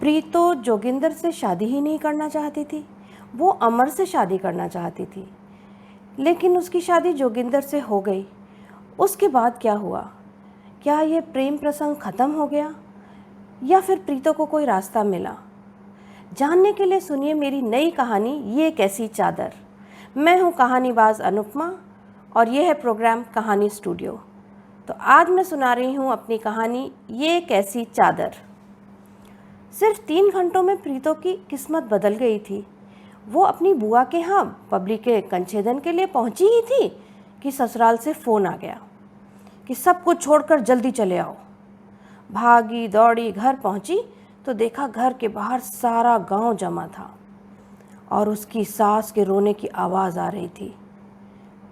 प्रीतो जोगिंदर से शादी ही नहीं करना चाहती थी, वो अमर से शादी करना चाहती थी। लेकिन उसकी शादी जोगिंदर से हो गई। उसके बाद क्या हुआ? क्या ये प्रेम प्रसंग ख़त्म हो गया या फिर प्रीतो को कोई रास्ता मिला? जानने के लिए सुनिए मेरी नई कहानी ये कैसी चादर। मैं हूँ कहानीबाज अनुपमा और ये है प्रोग्राम कहानी स्टूडियो। तो आज मैं सुना रही हूँ अपनी कहानी ये कैसी चादर। सिर्फ 3 घंटों में प्रीतो की किस्मत बदल गई थी। वो अपनी बुआ के यहाँ बबली के कंछेदन के लिए पहुँची ही थी कि ससुराल से फ़ोन आ गया कि सब कुछ छोड़कर जल्दी चले आओ। भागी दौड़ी घर पहुँची तो देखा घर के बाहर सारा गांव जमा था और उसकी सास के रोने की आवाज़ आ रही थी।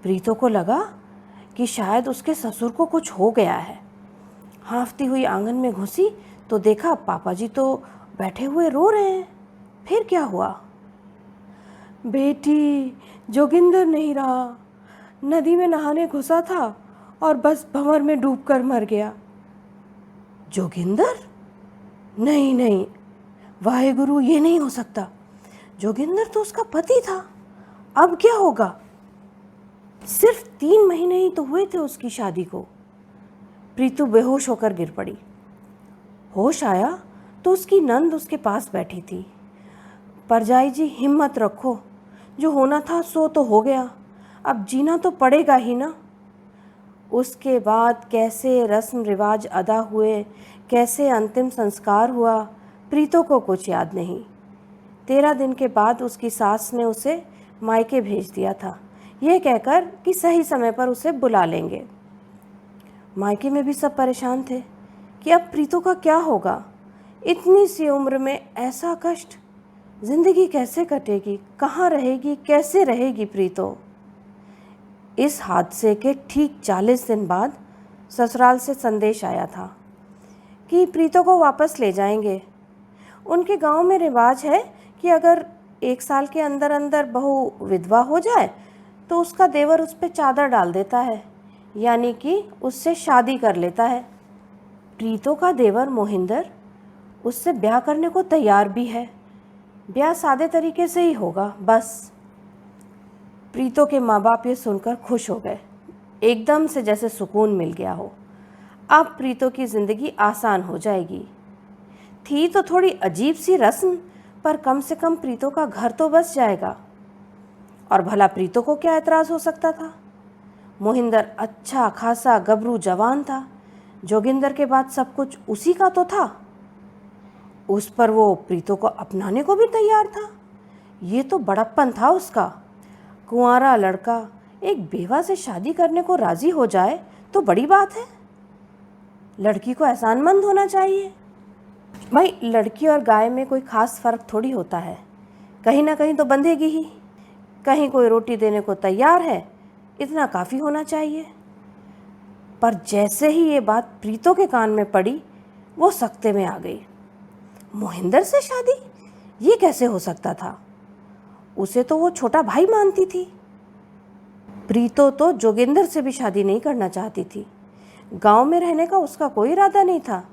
प्रीतो को लगा कि शायद उसके ससुर को कुछ हो गया है। हाँफती हुई आंगन में घुसी तो देखा पापा जी तो बैठे हुए रो रहे हैं। फिर क्या हुआ? बेटी, जोगिंदर नहीं रहा। नदी में नहाने घुसा था और बस भंवर में डूबकर मर गया। जोगिंदर? नहीं नहीं, वाहेगुरु, ये नहीं हो सकता। जोगिंदर तो उसका पति था। अब क्या होगा? सिर्फ 3 महीने ही तो हुए थे उसकी शादी को। प्रीतु बेहोश होकर गिर पड़ी। होश आया तो उसकी नंद उसके पास बैठी थी। परजाई जी, हिम्मत रखो, जो होना था सो तो हो गया, अब जीना तो पड़ेगा ही ना। उसके बाद कैसे रस्म रिवाज अदा हुए, कैसे अंतिम संस्कार हुआ, प्रीतो को कुछ याद नहीं। 13 दिन के बाद उसकी सास ने उसे मायके भेज दिया था, ये कहकर कि सही समय पर उसे बुला लेंगे। मायके में भी सब परेशान थे कि अब प्रीतो का क्या होगा। इतनी सी उम्र में ऐसा कष्ट, जिंदगी कैसे कटेगी, कहाँ रहेगी, कैसे रहेगी प्रीतो। इस हादसे के ठीक 40 दिन बाद ससुराल से संदेश आया था कि प्रीतो को वापस ले जाएंगे। उनके गांव में रिवाज है कि अगर 1 साल के अंदर अंदर बहू विधवा हो जाए तो उसका देवर उस पर चादर डाल देता है, यानी कि उससे शादी कर लेता है। प्रीतो का देवर मोहिंदर उससे ब्याह करने को तैयार भी है। ब्याह सादे तरीके से ही होगा बस। प्रीतो के माँ बाप ये सुनकर खुश हो गए, एकदम से जैसे सुकून मिल गया हो। अब प्रीतो की ज़िंदगी आसान हो जाएगी। थी तो थोड़ी अजीब सी रस्म, पर कम से कम प्रीतो का घर तो बस जाएगा। और भला प्रीतो को क्या एतराज़ हो सकता था? मोहिंदर अच्छा खासा गबरू जवान था। जोगिंदर के बाद सब कुछ उसी का तो था। उस पर वो प्रीतो को अपनाने को भी तैयार था। ये तो बड़प्पन था उसका। कुंवारा लड़का एक बेवा से शादी करने को राजी हो जाए तो बड़ी बात है। लड़की को एहसानमंद होना चाहिए। भाई, लड़की और गाय में कोई खास फर्क थोड़ी होता है, कहीं ना कहीं तो बंधेगी ही। कहीं कोई रोटी देने को तैयार है, इतना काफ़ी होना चाहिए। पर जैसे ही ये बात प्रीतो के कान में पड़ी, वो सख्ते में आ गई। मोहिंदर से शादी? ये कैसे हो सकता था? उसे तो वो छोटा भाई मानती थी। प्रीतो तो जोगिंदर से भी शादी नहीं करना चाहती थी। गांव में रहने का उसका कोई इरादा नहीं था।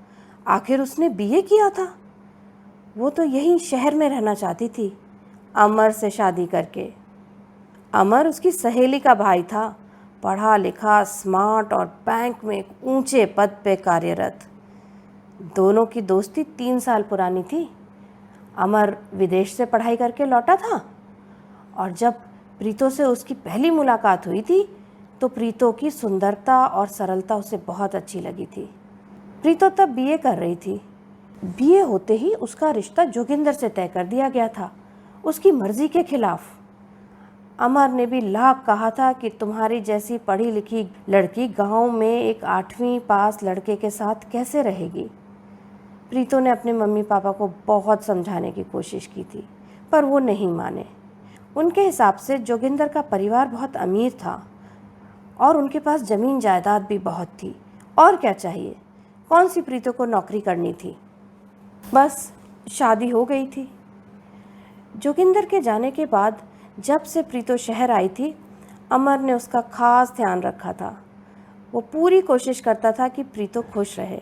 आखिर उसने बीए किया था। वो तो यहीं शहर में रहना चाहती थी, अमर से शादी करके। अमर उसकी सहेली का भाई था, पढ़ा लिखा, स्मार्ट और बैंक में एक ऊंचे पद पे कार्यरत। दोनों की दोस्ती 3 साल पुरानी थी। अमर विदेश से पढ़ाई करके लौटा था और जब प्रीतो से उसकी पहली मुलाकात हुई थी तो प्रीतो की सुंदरता और सरलता उसे बहुत अच्छी लगी थी। प्रीतो तब बीए कर रही थी। बीए होते ही उसका रिश्ता जोगिंदर से तय कर दिया गया था, उसकी मर्जी के खिलाफ। अमर ने भी लाख कहा था कि तुम्हारी जैसी पढ़ी लिखी लड़की गांव में एक 8वीं पास लड़के के साथ कैसे रहेगी। प्रीतो ने अपने मम्मी पापा को बहुत समझाने की कोशिश की थी, पर वो नहीं माने। उनके हिसाब से जोगिंदर का परिवार बहुत अमीर था और उनके पास ज़मीन जायदाद भी बहुत थी। और क्या चाहिए? कौन सी प्रीतो को नौकरी करनी थी? बस शादी हो गई थी। जोगिंदर के जाने के बाद जब से प्रीतो शहर आई थी, अमर ने उसका खास ध्यान रखा था। वो पूरी कोशिश करता था कि प्रीतो खुश रहे।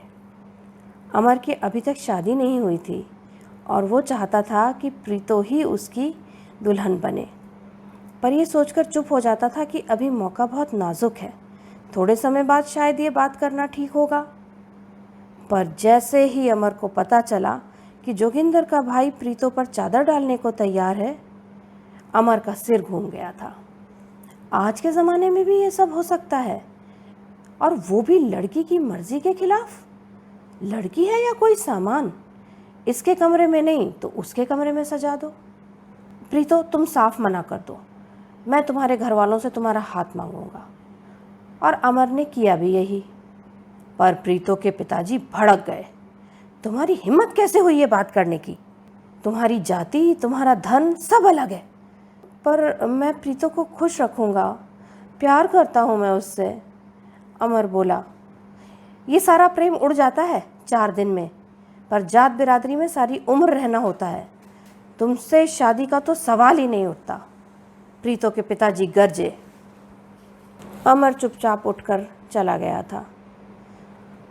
अमर की अभी तक शादी नहीं हुई थी और वो चाहता था कि प्रीतो ही उसकी दुल्हन बने। पर ये सोचकर चुप हो जाता था कि अभी मौका बहुत नाजुक है, थोड़े समय बाद शायद ये बात करना ठीक होगा। पर जैसे ही अमर को पता चला कि जोगिंदर का भाई प्रीतो पर चादर डालने को तैयार है, अमर का सिर घूम गया था। आज के ज़माने में भी ये सब हो सकता है, और वो भी लड़की की मर्जी के खिलाफ। लड़की है या कोई सामान, इसके कमरे में नहीं तो उसके कमरे में सजा दो। प्रीतो, तुम साफ मना कर दो, मैं तुम्हारे घर वालों से तुम्हारा हाथ मांगूंगा। और अमर ने किया भी यही। पर प्रीतो के पिताजी भड़क गए। तुम्हारी हिम्मत कैसे हुई ये बात करने की? तुम्हारी जाति, तुम्हारा धन सब अलग है। पर मैं प्रीतो को खुश रखूंगा, प्यार करता हूँ मैं उससे, अमर बोला। ये सारा प्रेम उड़ जाता है 4 दिन में, पर जात बिरादरी में सारी उम्र रहना होता है। तुमसे शादी का तो सवाल ही नहीं उठता। प्रीतो के पिताजी गरजे। अमर चुपचाप उठकर चला गया था।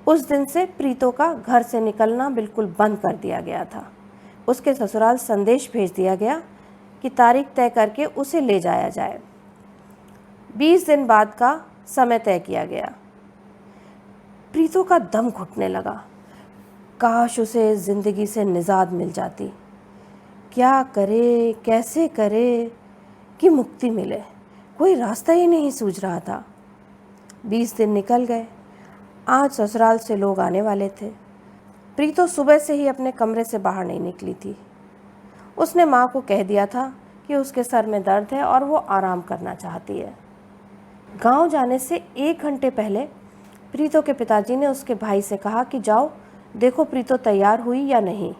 उस दिन से प्रीतो का घर से निकलना बिल्कुल बंद कर दिया गया था। उसके ससुराल संदेश भेज दिया गया कि तारीख तय करके उसे ले जाया जाए। 20 दिन बाद का समय तय किया गया। प्रीतो का दम घुटने लगा। काश उसे ज़िंदगी से निजात मिल जाती। क्या करे, कैसे करे कि मुक्ति मिले, कोई रास्ता ही नहीं सूझ रहा था। 20 दिन निकल गए। आज ससुराल से लोग आने वाले थे। प्रीतो सुबह से ही अपने कमरे से बाहर नहीं निकली थी। उसने माँ को कह दिया था कि उसके सर में दर्द है और वो आराम करना चाहती है। गांव जाने से 1 घंटे पहले प्रीतो के पिताजी ने उसके भाई से कहा कि जाओ देखो प्रीतो तैयार हुई या नहीं।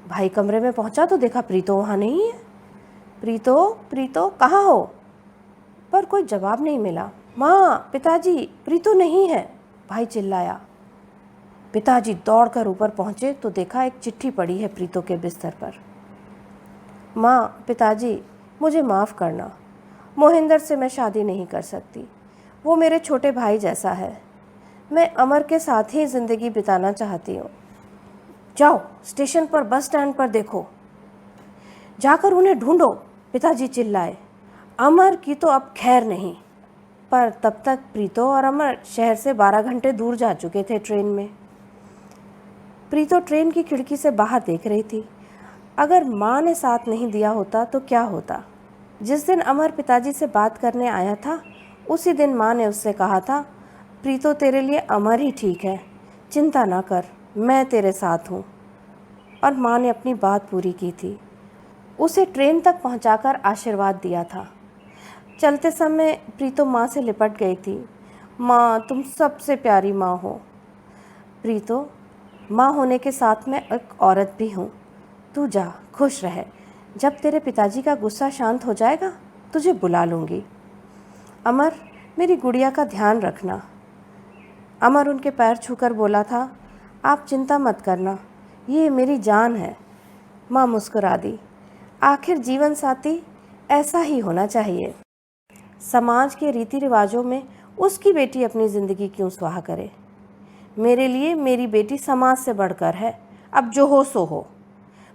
भाई कमरे में पहुंचा तो देखा प्रीतो वहाँ नहीं है। प्रीतो, प्रीतो कहाँ हो? पर कोई जवाब नहीं मिला। माँ, पिताजी, प्रीतो नहीं है, भाई चिल्लाया। पिताजी दौड़कर ऊपर पहुँचे तो देखा एक चिट्ठी पड़ी है प्रीतो के बिस्तर पर। माँ, पिताजी, मुझे माफ़ करना, मोहिंदर से मैं शादी नहीं कर सकती। वो मेरे छोटे भाई जैसा है। मैं अमर के साथ ही ज़िंदगी बिताना चाहती हूँ। जाओ स्टेशन पर, बस स्टैंड पर देखो, जाकर उन्हें ढूंढो, पिताजी चिल्लाए। अमर की तो अब खैर नहीं। पर तब तक प्रीतो और अमर शहर से 12 घंटे दूर जा चुके थे ट्रेन में। प्रीतो ट्रेन की खिड़की से बाहर देख रही थी। अगर माँ ने साथ नहीं दिया होता तो क्या होता? जिस दिन अमर पिताजी से बात करने आया था, उसी दिन माँ ने उससे कहा था, प्रीतो तेरे लिए अमर ही ठीक है, चिंता ना कर, मैं तेरे साथ हूँ। और माँ ने अपनी बात पूरी की थी। उसे ट्रेन तक पहुँचाकर आशीर्वाद दिया था। चलते समय प्रीतो माँ से लिपट गई थी। माँ, तुम सबसे प्यारी माँ हो। प्रीतो, माँ होने के साथ मैं एक औरत भी हूँ। तू जा, खुश रह। जब तेरे पिताजी का गुस्सा शांत हो जाएगा तुझे बुला लूँगी। अमर, मेरी गुड़िया का ध्यान रखना। अमर उनके पैर छूकर बोला था, आप चिंता मत करना, ये मेरी जान है। माँ मुस्कुरा दी। आखिर जीवन साथी ऐसा ही होना चाहिए। समाज के रीति रिवाजों में उसकी बेटी अपनी ज़िंदगी क्यों स्वाहा करे? मेरे लिए मेरी बेटी समाज से बढ़कर है। अब जो हो सो हो।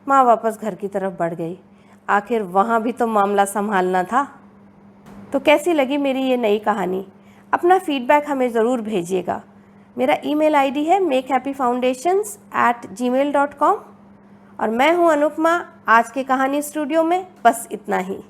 माँ वापस घर की तरफ बढ़ गई। आखिर वहाँ भी तो मामला संभालना था। तो कैसी लगी मेरी ये नई कहानी? अपना फीडबैक हमें ज़रूर भेजिएगा। मेरा ईमेल आईडी है makehappyfoundations@gmail.com। और मैं हूँ अनुपमा, आज के कहानी स्टूडियो में बस इतना ही।